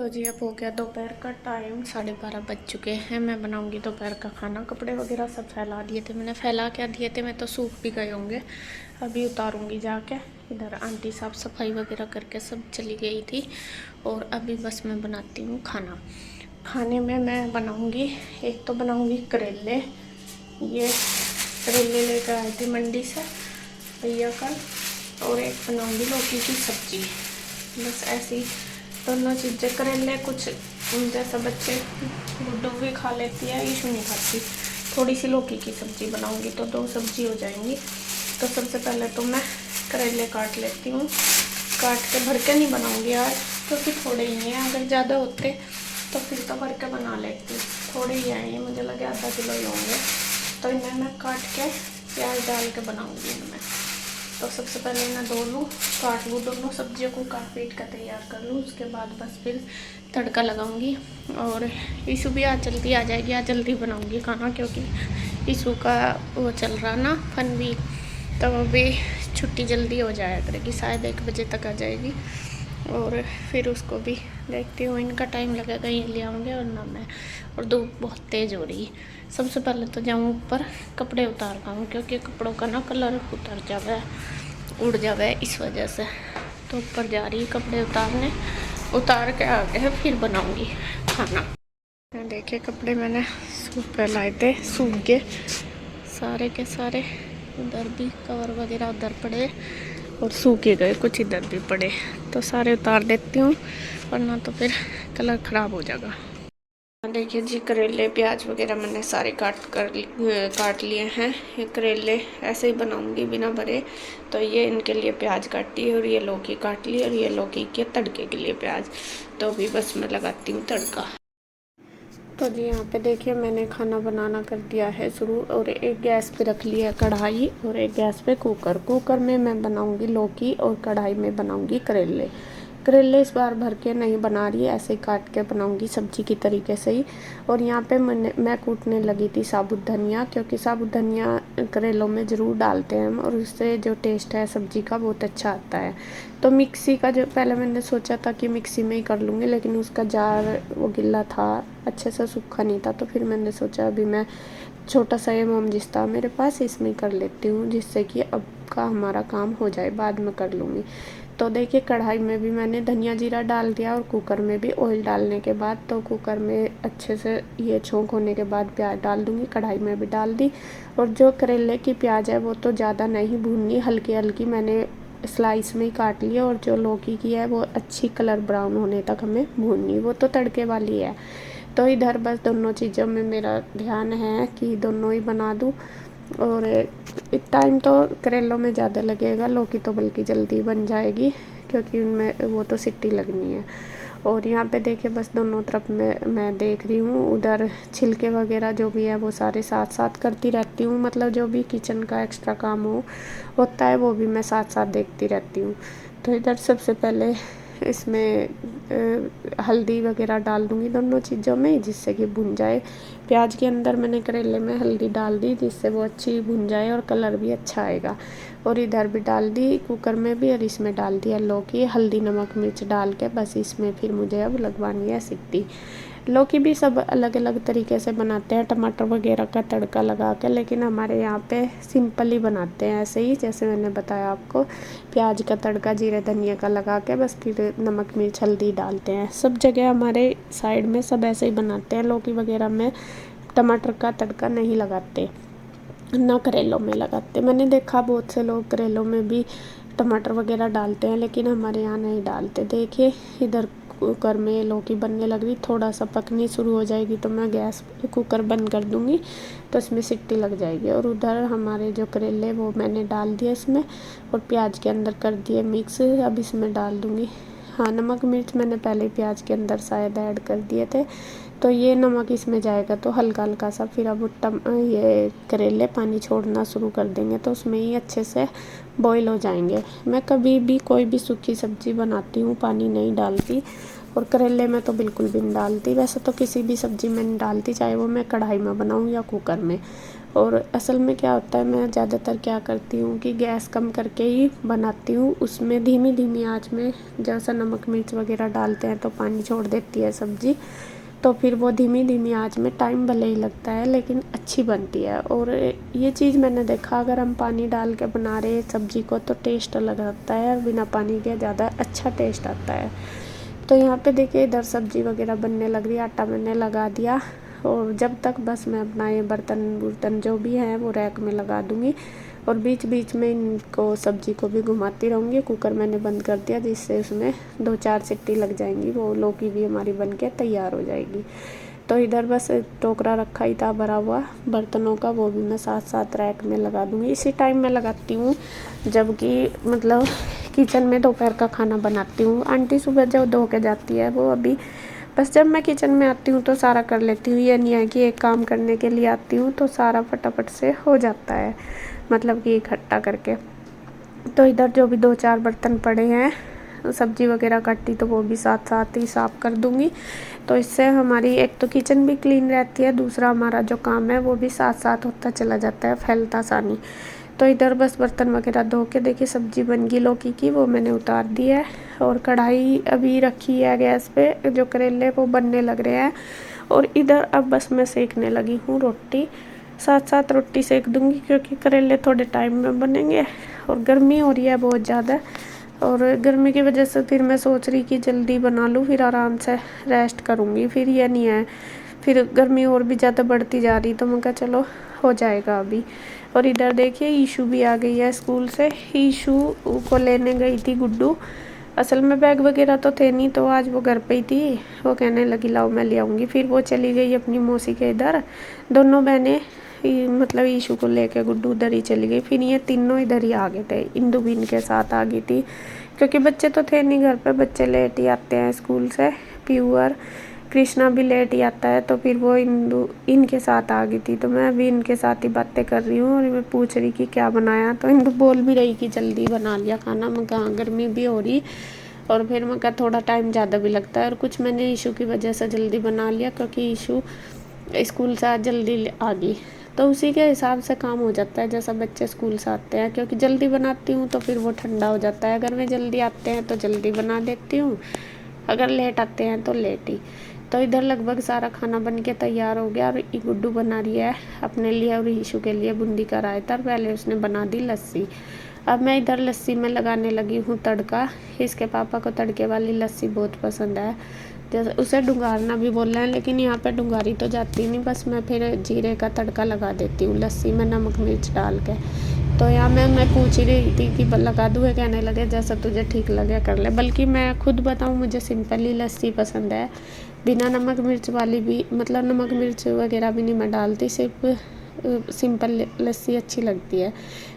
तो जी अब हो गया दोपहर का टाइम, 12:30 बज चुके हैं। मैं बनाऊंगी दोपहर का खाना। कपड़े वगैरह सब फैला दिए थे मैंने। फैला क्या दिए थे, मैं तो सूख भी गए होंगे। अभी उतारूंगी जाके। इधर आंटी साफ सफाई वगैरह करके सब चली गई थी और अभी बस मैं बनाती हूँ खाना। खाने में मैं बनाऊँगी, एक तो बनाऊँगी करेले। ये करेले लेकर आए थे मंडी से भैया कल। और एक बनाऊँगी लौकी की सब्जी। बस ऐसी दोनों चीज़ें। करेले कुछ जैसा बच्चे गुड्डू भी खा लेती है, ईशू नहीं खाती। थोड़ी सी लौकी की सब्जी बनाऊंगी तो 2 सब्जी हो जाएंगी। तो सबसे पहले तो मैं करेले काट लेती हूँ। काट के भर के नहीं बनाऊंगी आज, क्योंकि थोड़े ही हैं। अगर ज़्यादा होते तो फिर तो भर के बना लेती। थोड़े ही आए हैं, मुझे लगे आधा किलो ही होंगे। तो इन्हें मैं काट के प्याज डाल के बनाऊँगी इनमें। तो सबसे पहले इन्हें धो लूँ, काट लूँ, दोनों सब्जियों को काट पीट कर तैयार कर लूँ। उसके बाद बस फिर तड़का लगाऊंगी। और ईशू भी आज जल्दी आ जाएगी। आज जल्दी बनाऊंगी खाना, क्योंकि ईशू का वो चल रहा ना फन वीक। तो अभी छुट्टी जल्दी हो जाया करेगी, शायद 1 बजे तक आ जाएगी। और फिर उसको भी देखती हूँ, इनका टाइम लगेगा, ये ले आऊँगे और ना मैं। और धूप बहुत तेज़ हो रही। सबसे पहले तो जाऊँ ऊपर कपड़े उतार पाऊँ, क्योंकि कपड़ों का ना कलर उतर जावे, उड़ जावे इस वजह से। तो ऊपर जा रही कपड़े उतारने। उतार के आ गए फिर बनाऊँगी खाना। देखिए कपड़े मैंने सूख पे लाए थे, सूख गए सारे के सारे। उधर भी कवर वगैरह उधर पड़े और सूखे गए, कुछ इधर भी पड़े। तो सारे उतार देती हूँ, वरना तो फिर कलर ख़राब हो जाएगा। देखिए जी करेले प्याज वगैरह मैंने सारे काट लिए हैं। ये करेले ऐसे ही बनाऊंगी बिना भरे। तो ये इनके लिए प्याज काटी और ये लौकी काट ली और ये लौकी के तड़के के लिए प्याज। तो अभी बस मैं लगाती हूँ तड़का। तो जी यहाँ पे देखिए मैंने खाना बनाना कर दिया है शुरू। और एक गैस पे रख लिया है कढ़ाई और एक गैस पे कुकर। कुकर में मैं बनाऊंगी लौकी और कढ़ाई में बनाऊंगी करेले। करेले इस बार भर के नहीं बना रही, ऐसे ही काट के बनाऊंगी सब्जी की तरीके से ही। और यहाँ पे मैं कूटने लगी थी साबुत धनिया, क्योंकि साबुत धनिया करेलों में ज़रूर डालते हैं हम, और उससे जो टेस्ट है सब्जी का बहुत अच्छा आता है। तो मिक्सी का जो पहले मैंने सोचा था कि मिक्सी में ही कर लूँगी, लेकिन उसका जार वो गिल्ला था, अच्छे से सूखा नहीं था। तो फिर मैंने सोचा अभी मैं छोटा सा ये मोम जिस था मेरे पास, इसमें कर लेती हूँ, जिससे कि अब का हमारा काम हो जाए, बाद में कर लूँगी। तो देखिए कढ़ाई में भी मैंने धनिया जीरा डाल दिया और कुकर में भी ऑयल डालने के बाद, तो कुकर में अच्छे से ये छोंक होने के बाद प्याज डाल दूँगी। कढ़ाई में भी डाल दी। और जो करेले की प्याज है वो तो ज़्यादा नहीं भूननी, हल्की हल्की मैंने स्लाइस में ही काट लिया। और जो लौकी की है वो अच्छी कलर ब्राउन होने तक हमें भूननी, वो तो तड़के वाली है। तो इधर बस दोनों चीज़ों में मेरा ध्यान है कि दोनों ही बना दूँ। और टाइम तो करेलों में ज़्यादा लगेगा, लौकी तो बल्कि जल्दी बन जाएगी, क्योंकि उनमें वो तो सीटी लगनी है। और यहाँ पे देखिए बस दोनों तरफ मैं देख रही हूँ। उधर छिलके वगैरह जो भी है वो सारे साथ साथ करती रहती हूँ, मतलब जो भी किचन का एक्स्ट्रा काम होता है वो भी मैं साथ साथ देखती रहती हूँ। तो इधर सबसे पहले इसमें हल्दी वगैरह डाल दूँगी दोनों चीज़ों में, जिससे कि भुन जाए। प्याज के अंदर मैंने करेले में हल्दी डाल दी, जिससे वो अच्छी भुन जाए और कलर भी अच्छा आएगा। और इधर भी डाल दी कुकर में भी, और इसमें डाल दिया लौकी। हल्दी नमक मिर्च डाल के बस इसमें फिर मुझे अब लगवानी है सीटी। लौकी भी सब अलग अलग तरीके से बनाते हैं, टमाटर वगैरह का तड़का लगा के, लेकिन हमारे यहाँ पे सिंपल ही बनाते हैं, ऐसे ही जैसे मैंने बताया आपको। प्याज का तड़का जीरे धनिया का लगा के बस फिर नमक मिर्च हल्दी डालते हैं। सब जगह हमारे साइड में सब ऐसे ही बनाते हैं। लौकी वगैरह में टमाटर का तड़का नहीं लगाते, ना करेलों में लगाते। मैंने देखा बहुत से लोग करेलों में भी टमाटर वगैरह डालते हैं, लेकिन हमारे यहाँ नहीं डालते। देखिए इधर कुकर में लौकी बनने लग रही, थोड़ा सा पकनी शुरू हो जाएगी तो मैं गैस कुकर बंद कर दूँगी, तो इसमें सीटी लग जाएगी। और उधर हमारे जो करेले वो मैंने डाल दिए इसमें, और प्याज के अंदर कर दिए मिक्स। अब इसमें डाल दूँगी, हाँ नमक मिर्च मैंने पहले प्याज के अंदर शायद ऐड कर दिए थे, तो ये नमक इसमें जाएगा तो हल्का हल्का सा। फिर अब ये करेले पानी छोड़ना शुरू कर देंगे, तो उसमें ही अच्छे से बॉईल हो जाएंगे। मैं कभी भी कोई भी सूखी सब्ज़ी बनाती हूँ पानी नहीं डालती, और करेले में तो बिल्कुल भी नहीं डालती। वैसे तो किसी भी सब्ज़ी में नहीं डालती, चाहे वो मैं कढ़ाई में बनाऊँ या कुकर में। और असल में क्या होता है, मैं ज़्यादातर क्या करती हूँ कि गैस कम करके ही बनाती हूँ। उसमें धीमी धीमी आँच में जैसा नमक मिर्च वगैरह डालते हैं तो पानी छोड़ देती है सब्ज़ी, तो फिर वो धीमी धीमी आँच में टाइम भले ही लगता है लेकिन अच्छी बनती है। और ये चीज़ मैंने देखा, अगर हम पानी डाल के बना रहे सब्ज़ी को तो टेस्ट अलग आता है, बिना पानी के ज़्यादा अच्छा टेस्ट आता है। तो यहाँ पे देखिए इधर सब्ज़ी वगैरह बनने लग रही है, आटा मैंने लगा दिया। और जब तक बस मैं अपना ये बर्तन जो भी हैं वो रैक में लगा दूँगी, और बीच बीच में इनको सब्ज़ी को भी घुमाती रहूँगी। कुकर मैंने बंद कर दिया जिससे उसमें 2-4 सीटी लग जाएंगी, वो लौकी भी हमारी बन के तैयार हो जाएगी। तो इधर बस टोकरा रखा ही था भरा हुआ बर्तनों का, वो भी मैं साथ साथ रैक में लगा दूँगी। इसी टाइम मैं लगाती हूँ जबकि मतलब किचन में दोपहर का खाना बनाती हूँ। आंटी सुबह जो धो के जाती है वो अभी, बस जब मैं किचन में आती हूँ तो सारा कर लेती हूँ। ये नहीं है कि एक काम करने के लिए आती हूँ तो सारा फटाफट से हो जाता है, मतलब कि इकट्ठा करके। तो इधर जो भी 2-4 बर्तन पड़े हैं सब्ज़ी वगैरह काटी तो वो भी साथ साथ ही साफ़ कर दूँगी। तो इससे हमारी एक तो किचन भी क्लीन रहती है, दूसरा हमारा जो काम है वो भी साथ साथ होता चला जाता है, फैलता सा नहीं। तो इधर बस बर्तन वगैरह धो के देखिए सब्ज़ी बन गई लौकी की, वो मैंने उतार दी है। और कढ़ाई अभी रखी है गैस पे, जो करेले वो बनने लग रहे हैं। और इधर अब बस मैं सेकने लगी हूँ रोटी, साथ साथ रोटी सेक दूँगी क्योंकि करेले थोड़े टाइम में बनेंगे। और गर्मी हो रही है बहुत ज़्यादा, और गर्मी की वजह से फिर मैं सोच रही कि जल्दी बना लूँ, फिर आराम से रेस्ट करूँगी। फिर ये नहीं है, फिर गर्मी और भी ज़्यादा बढ़ती जा रही, तो मैं कहा चलो हो जाएगा अभी। और इधर देखिए ईशू भी आ गई है स्कूल से। ईशू को लेने गई थी गुड्डू, असल में बैग वगैरह तो थे नहीं, तो आज वो घर पे ही थी। वो कहने लगी लाओ मैं ले आऊँगी, फिर वो चली गई अपनी मौसी के इधर। दोनों बहनें मतलब ईशू को लेके गुड्डू उधर ही चली गई, फिर ये तीनों इधर ही आ गए थे। इंदु भी इनके साथ आ गई थी क्योंकि बच्चे तो थे नहीं घर पे, बच्चे लेट ही आते हैं स्कूल से। प्यूअर कृष्णा भी लेट ही आता है, तो फिर वो इंदु इनके साथ आ गई थी। तो मैं अभी इनके साथ ही बातें कर रही हूँ और मैं पूछ रही कि क्या बनाया, तो इंदु बोल भी रही कि जल्दी बना लिया खाना। मैं कहा गर्मी भी हो रही, और फिर मैं कहा थोड़ा टाइम ज़्यादा भी लगता है। और कुछ मैंने ईशू की वजह से जल्दी बना लिया क्योंकि ईशू स्कूल से आज जल्दी आ गई, तो उसी के हिसाब से काम हो जाता है जैसा बच्चे स्कूल से आते हैं। क्योंकि जल्दी बनाती हूँ तो फिर वो ठंडा हो जाता है, अगर वे जल्दी आते हैं तो जल्दी बना देती हूँ, अगर लेट आते हैं तो लेट ही। तो इधर लगभग सारा खाना बन के तैयार हो गया। और गुड्डू बना रही है अपने लिए और ईशू के लिए बूंदी का रायता। पहले उसने बना दी लस्सी, अब मैं इधर लस्सी में लगाने लगी हूँ तड़का। इसके पापा को तड़के वाली लस्सी बहुत पसंद है, जैसे उसे डुंगारना भी बोल रहे हैं, लेकिन यहाँ पे डुंगारी तो जाती नहीं, बस मैं फिर जीरे का तड़का लगा देती हूँ लस्सी में नमक मिर्च डाल के। तो यहाँ मैं पूछ ही रही थी कि लगा दूँ, कहने लगे जैसा तुझे ठीक लगे कर ले। बल्कि मैं खुद बताऊँ मुझे सिंपल ही लस्सी पसंद है, बिना नमक मिर्च वाली भी, मतलब नमक मिर्च वगैरह भी नहीं मैं डालती, सिर्फ सिंपल लस्सी अच्छी लगती है।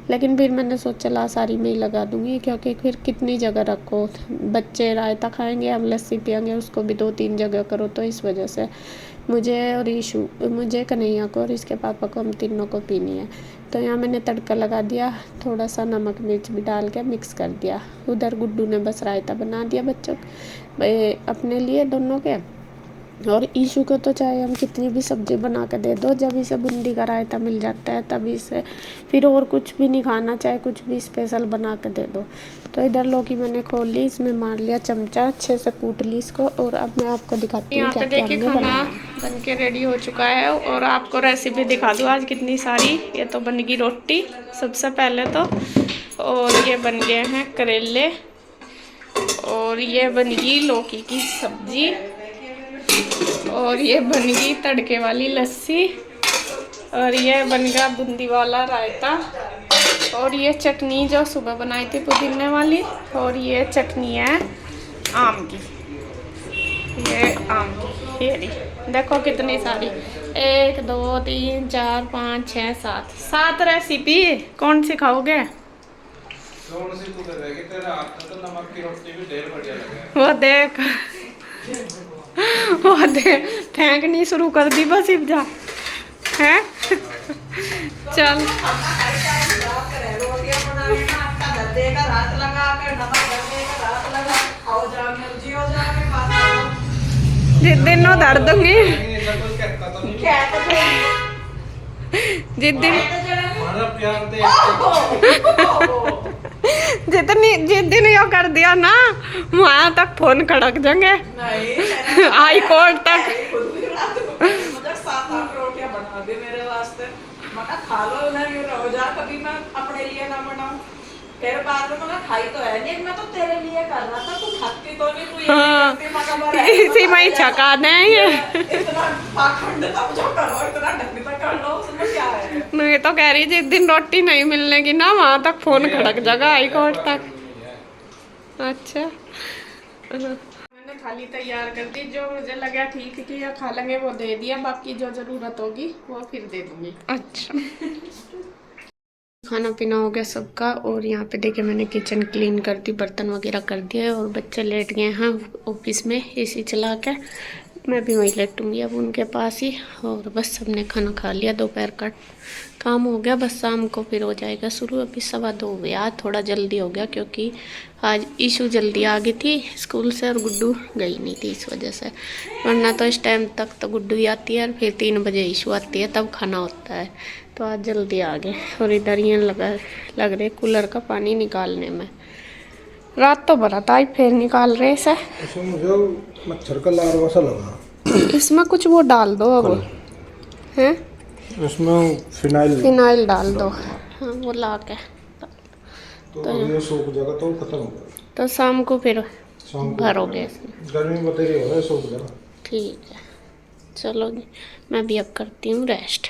लेकिन फिर मैंने सोचा ला सारी में ही लगा दूँगी क्योंकि फिर कितनी जगह रखो, बच्चे रायता खाएंगे हम लस्सी पियेंगे, उसको भी 2-3 जगह करो। तो इस वजह से मुझे और ईशू, मुझे कन्हैया को और इसके पापा को, हम तीनों को पीनी है। तो यहाँ मैंने तड़का लगा दिया, थोड़ा सा नमक मिर्च भी डाल के मिक्स कर दिया। उधर गुड्डू ने बस रायता बना दिया बच्चों अपने लिए दोनों के। और ईशू को तो चाहे हम कितनी भी सब्ज़ी बना के दे दो, जब इसे बूंदी का रायता मिल जाता है तभी इसे फिर और कुछ भी नहीं खाना, चाहे कुछ भी स्पेशल बना के दे दो। तो इधर लौकी मैंने खोल ली, इसमें मार लिया चमचा, अच्छे से कूट ली इसको। और अब मैं आपको दिखाती हूँ क्या क्या हमने बनाया। खाना बन के रेडी हो चुका है और आपको रेसिपी दिखा दूँ आज कितनी सारी। ये तो बन गई रोटी सबसे पहले तो, और ये बन गए हैं करेले, और ये बन गई लौकी की सब्जी, और ये बन गई तड़के वाली लस्सी, और ये बन गया बूंदी वाला रायता, और ये चटनी जो सुबह बनाई थी पुदीने वाली, और ये चटनी है आम की, ये आम की। ये देखो कितनी सारी, 1 2 3 4 5 6 7 रेसिपी। कौन सी खाओगे? वो देख वो देख फेंकनी शुरू कर दी बस इब्जा है। चल जिस दिन वो धर दूंगी, जिस दिन यो कर दिया ना, वहां तक फोन खड़क जाएंगे हाई कोर्ट तक। खा लो ना, रहो जा, कभी मैं अपने लिए ना बनाऊं। तेरे बाद में मैं खाई तो है नहीं, मैं तो तेरे लिए कर रहा था, तू खाती तो नहीं, तू ये इसी में ही छका दें ये। इतना पाखंड तब जो करो, इतना ढंग से कर लो, उसमें क्या है। मैं तो कह रही जिस दिन रोटी नहीं मिलने की ना, वहां तक फोन खड़क जाएगा हाई कोर्ट तक। अच्छा मैंने थाली तैयार कर दी, जो मुझे लगा ठीक कि या खा लेंगे वो दे दिया, बाकी जो जरूरत होगी वो फिर दे दूंगी। अच्छा खाना पीना हो गया सबका, और यहाँ पे देखिए मैंने किचन क्लीन कर दी, बर्तन वगैरह कर दिए, और बच्चे लेट गए हैं ऑफिस में एसी चला के। मैं भी वहीं लेटूंगी अब उनके पास ही। और बस सबने खाना खा लिया, दोपहर का काम हो गया, बस शाम को फिर हो जाएगा शुरू। अभी 2:15 हो गया, आज थोड़ा जल्दी हो गया क्योंकि आज ईशू जल्दी आ गई थी स्कूल से और गुड्डू गई नहीं थी, इस वजह से। वरना तो इस टाइम तक तो गुड्डू ही आती है और फिर 3 बजे ईशू आती है, तब खाना होता है। तो आज जल्दी आ गए। और इधर ये लग रहे कूलर का पानी निकालने में, रात तो भरा था, फिर निकाल रहे इसे। मुझे मच्छर का लार्वा सा लगा। इसमें कुछ वो डाल दो अब, हैं इसमें फिनाइल डाल दो। हाँ वो ला के तो ये सूख जाएगा तो खत्म हो जाएगा। तो शाम को फिर भरोगे इसमें। गर्मी में बतेरी हो रहा है, सूख जाएगा। ठीक है चलो जी, मैं भी अब करती हूँ रेस्ट।